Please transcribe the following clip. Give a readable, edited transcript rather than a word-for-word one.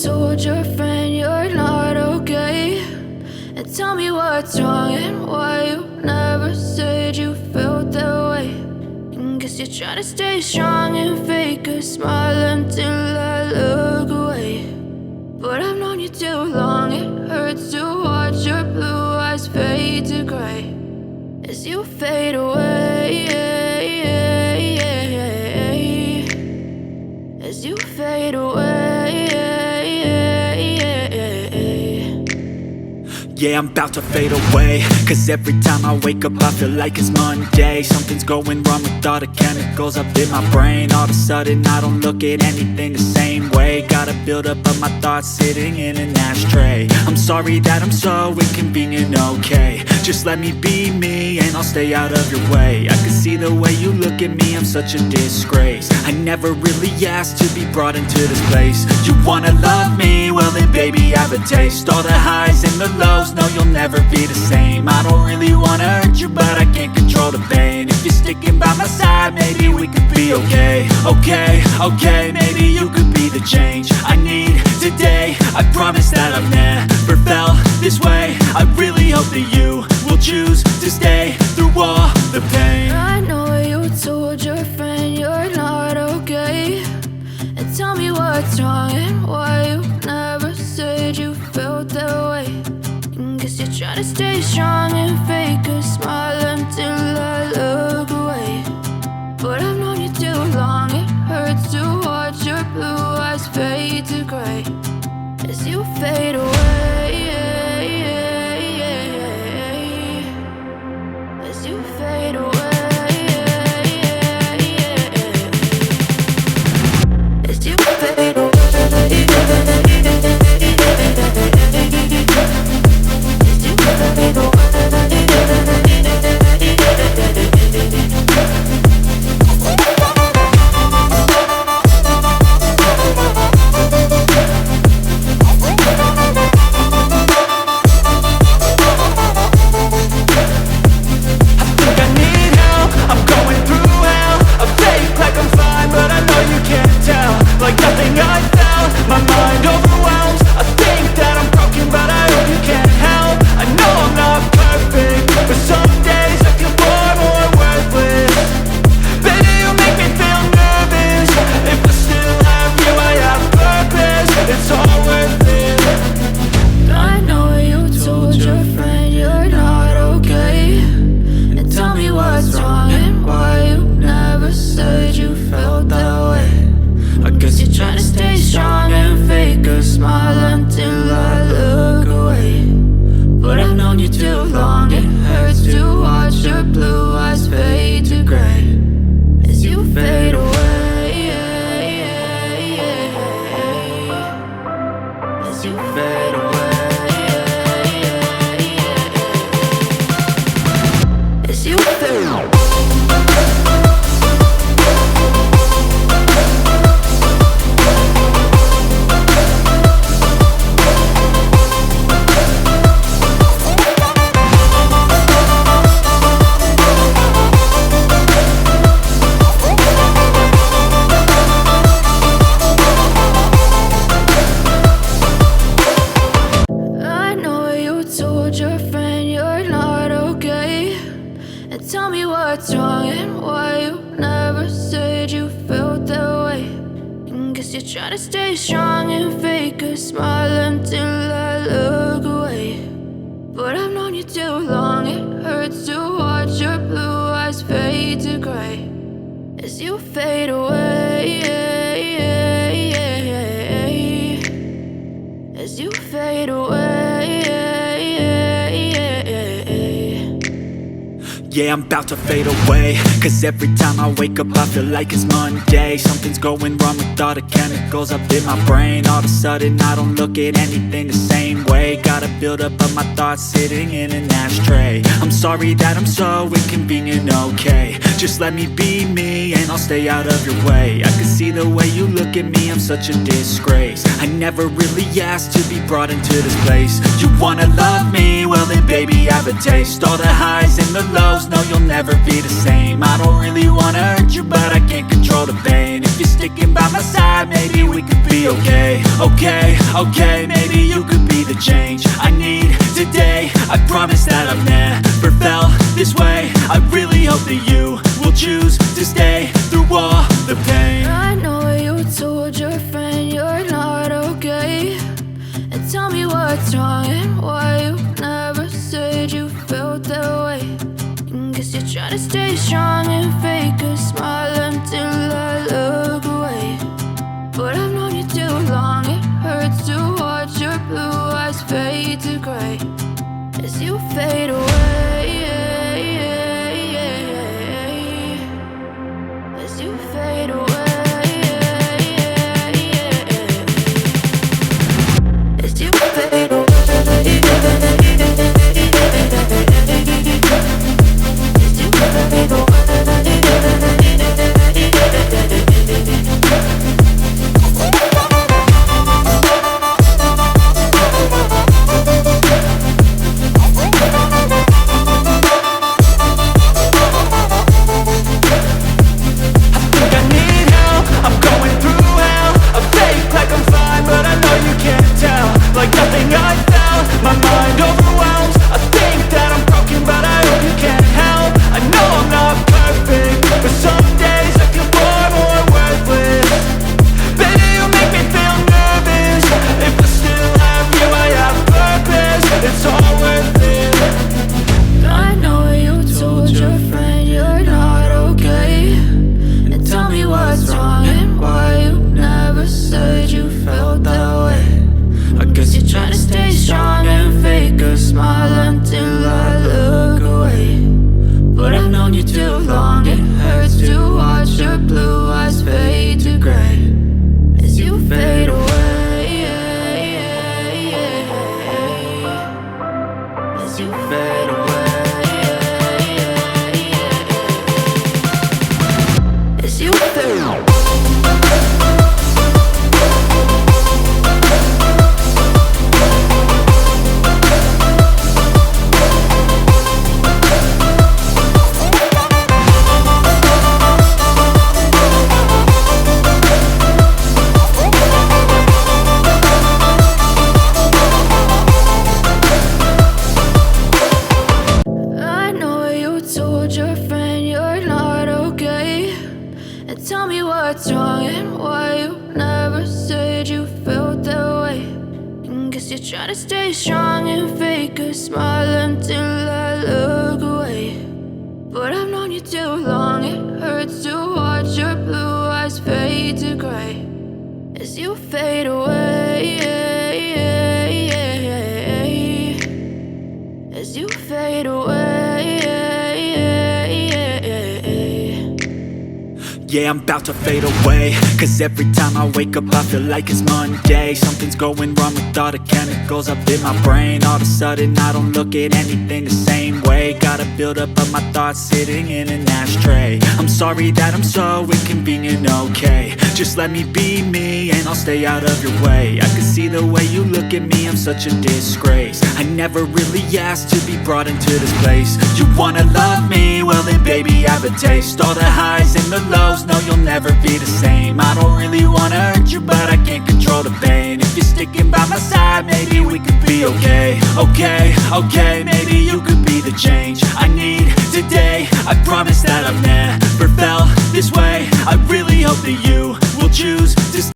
told your friend you're not okay, and tell me what's wrong and why you never said you felt that way. And guess you're trying to stay strong and fake a smile until I look away. But I've known you too long, it hurts to watch your blue eyes fade to gray as you fade away, as you fade away. Yeah, I'm about to fade away, cause every time I wake up I feel like it's Monday. Something's going wrong with all the chemicals up in my brain. All of a sudden I don't look at anything the same way. Got a buildup of my thoughts sitting in an ashtray. I'm sorry that I'm so inconvenient, okay. Just let me be me and I'll stay out of your way. I can see the way you look at me, I'm such a disgrace. I never really asked to be brought into this place. You wanna love me? Well then baby I have a taste. All the highs and the lows, no you'll never be the same. I don't really wanna hurt you but I can't control the pain. If you're sticking by my side maybe we could be okay. Okay, maybe you could be the change I need today. I promise that I've never felt this way. I really hope that you will choose to stay through all the pain. I know you told your friend you're not okay, and tell me what's wrong and why you never said you felt that way. And guess you're trying to stay strong and fake a smile until I look away. But I've known you too long, it hurts to watch your blue eyes fade to gray as you fade away, as you fade away, as you fade away. Tell me what's wrong and why you never said you felt that way. And guess you're trying to stay strong and fake a smile until I look away. But I've known you too long, it hurts to watch your blue eyes fade to gray as you fade away, as you fade away. Yeah, I'm about to fade away, cause every time I wake up I feel like it's Monday. Something's going wrong with all the chemicals up in my brain. All of a sudden I don't look at anything the same way. Got a buildup of my thoughts sitting in an ashtray. I'm sorry that I'm so inconvenient, okay. Just let me be me and I'll stay out of your way. I can see the way you look at me, I'm such a disgrace. I never really asked to be brought into this place. You wanna love me? Well then baby I have a taste. All the highs and the lows, no you'll never be the same. I don't really wanna hurt you but I can't control the pain. If you're sticking by my side maybe we could be okay. okay, maybe you could be the change I need today. I promise that I've never felt this way. I really hope that you will choose to stay through all the pain. I know you told your friend you're not okay, and tell me what's wrong and why you never said you felt that way. Guess you're trying to stay strong and fake a smile until I look away. But I've known you too long, it hurts to watch your blue eyes fade to gray as you fade away. As you fade away. As you fade away. Tell me what's wrong and why you never said you felt that way. Guess you're trying to stay strong and fake a smile until I look away. But I've known you too long, it hurts to watch your blue eyes fade to gray as you fade away. As you fade away. Yeah, I'm about to fade away, cause every time I wake up I feel like it's Monday. Something's going wrong with all the chemicals up in my brain. All of a sudden I don't look at anything the same way. Gotta build up of my thoughts sitting in an ashtray. I'm sorry that I'm so inconvenient, okay. Just let me be me and I'll stay out of your way. I can see the way you look at me, I'm such a disgrace. I never really asked to be brought into this place. You wanna love me? Well then baby have a taste. All the highs and the lows, no you'll never be the same. I don't really wanna hurt you but I can't control the pain. If you're sticking by my side maybe we could be okay. Okay, maybe you could be the change I need today. I promise that I've never felt this way.